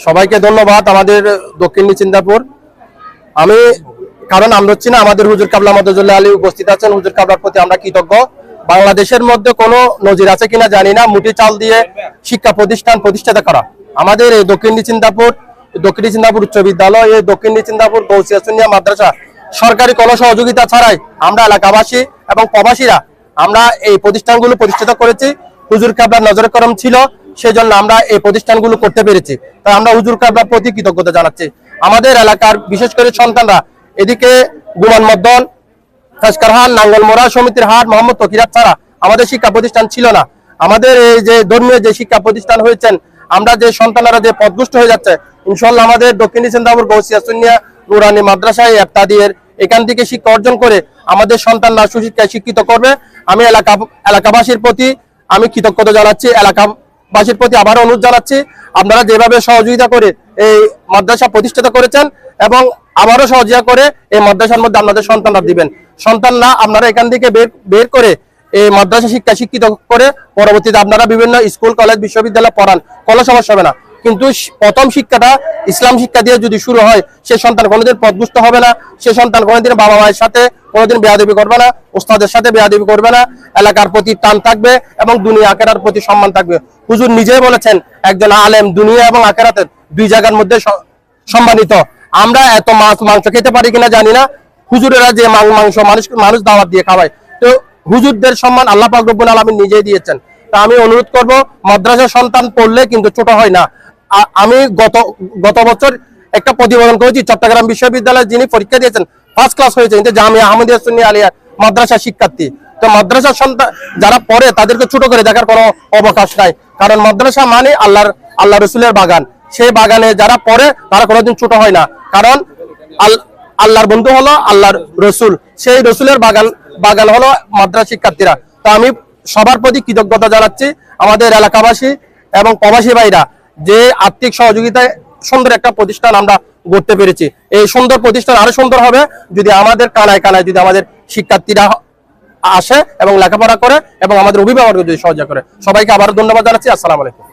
সবাইকে ধন্যবাদ। আমাদের দক্ষিণ নিচিন্দাপুর আমি কারণ আমরা হচ্ছি না, আমাদের হুজুর কাবলা মদজুল্লাহ আলী উপস্থিত আছেন। হুজুর কাবলার প্রতি আমরা কৃতজ্ঞ। বাংলাদেশের মধ্যে কোনো নজির আছে কিনা জানি না, মুঠি চাল দিয়ে শিক্ষা প্রতিষ্ঠান প্রতিষ্ঠাতা করা। আমাদের এই দক্ষিণ নিচিন্দাপুর উচ্চ বিদ্যালয়, এই দক্ষিণ নিচিন্দাপুর গৌসিয়া সুন্নিয়া মাদ্রাসা সরকারি কোনো সহযোগিতা ছাড়াই আমরা এলাকাবাসী এবং প্রবাসীরা আমরা এই প্রতিষ্ঠানগুলো প্রতিষ্ঠিত করেছি। হুজুর কাবলার নজর করম ছিল, সেজন্য আমরা এই প্রতিষ্ঠানগুলো করতে পেরেছি। তাই আমরা হুজুর কাবলার প্রতি কৃতজ্ঞতা জানাচ্ছি। আমাদের এলাকার বিশেষ করে সন্তানরা এদিকে গুমান মদ্দন, কাসকারহাট, নাঙ্গলমোড়া সমিতির হাট, মোহাম্মদ তকিরাত ছাড়া আমাদের শিক্ষা প্রতিষ্ঠান ছিল না। আমাদের এই যে ধর্মীয় যে শিক্ষা প্রতিষ্ঠান হয়েছেন, আমরা যে সন্তানরা যে পথভ্রষ্ট হয়ে যাচ্ছে, ইনশাআল্লাহ আমাদের দক্ষিণ নিচিন্দাপুর গৌসিয়া সুন্নিয়া নুরানি মাদ্রাসায় ইফতাদিয়ের এখান থেকে শিক্ষা অর্জন করে আমাদের সন্তানরা সুশিক্ষায় শিক্ষিত করবে। আমি এলাকাবাসীর প্রতি আমি কৃতজ্ঞতা জানাচ্ছি, এলাকাবাসীর প্রতি আবারও অনুরোধ জানাচ্ছি, আপনারা যেভাবে সহযোগিতা করে এই মাদ্রাসা প্রতিষ্ঠিত করেছেন এবং আবারও সহযোগিতা করে এই মাদ্রাসার মধ্যে আপনাদের সন্তানরা দিবেন। সন্তানরা আপনারা এখান থেকে বের করে এই মাদ্রাসা শিক্ষা শিক্ষিত করে পরবর্তীতে আপনারা বিভিন্ন স্কুল কলেজ বিশ্ববিদ্যালয় পড়ান, কোনো সমস্যা হবে না। কিন্তু প্রথম শিক্ষাটা ইসলাম শিক্ষা দিয়ে যদি শুরু হয়, সে সন্তান কোনোদিন পথভ্রষ্ট হবে না। সে সন্তান কোনোদিন বাবা মায়ের সাথে কোনোদিন বেয়াদবি করবে না, ওস্তাদের সাথে বেয়াদবি করবে না, এলাকার প্রতি টান থাকবে এবং দুনিয়া আখেরার প্রতি সম্মান থাকবে। হুজুর নিজেই বলেছেন, একজন আলেম দুনিয়া এবং আখেরাতের দুই জায়গার মধ্যে সম্মানিত। আমরা এত মাছ মাংস খেতে পারি কিনা জানি না, হুজুরেরা যে মাংস মানুষ দাওয়াত দিয়ে খাওয়ায়, তো হুজুরদের সম্মান আল্লাহ পাক রব্বুল আলামিন নিজেই দিয়েছেন। তা আমি অনুরোধ করব, মাদ্রাসা সন্তান পড়লে কিন্তু ছোট হয় না। আমি গত বছর একটা প্রতিবেদন করেছি, চট্টগ্রাম বিশ্ববিদ্যালয়ে যিনি পরীক্ষা দিয়েছেন ফার্স্ট ক্লাস হয়েছে, কিন্তু জামিয়া আহমদিয়া সুন্নিয়া আলিয়া মাদ্রাসা শিক্ষার্থী। তো মাদ্রাসার সন্তান যারা পড়ে তাদেরকে ছোট করে দেখার কোনো অবকাশ নাই, কারণ মাদ্রাসা মানে আল্লাহ রসুলের বাগান। সেই বাগানে যারা পড়ে তারা কোনোদিন ছোট হয় না, কারণ আল্লাহর বন্ধু হলো আল্লাহর রসুল, সেই রসুলের বাগান হলো মাদ্রাসা শিক্ষার্থীরা। তো আমি সবার প্রতি কৃতজ্ঞতা জানাচ্ছি। আমাদের এলাকাবাসী এবং প্রবাসী ভাইরা যে আর্থিক সহযোগিতায় সুন্দর একটা প্রতিষ্ঠান আমরা গড়তে পেরেছি, এই সুন্দর প্রতিষ্ঠান আরো সুন্দর হবে যদি আমাদের কানায় কানায় যদি আমাদের শিক্ষার্থীরা আসে এবং লেখাপড়া করে এবং আমাদের অভিভাবকরা যদি সহযোগিতা করে। সবাইকে আবার ধন্যবাদ জানাচ্ছি। আসসালামু আলাইকুম।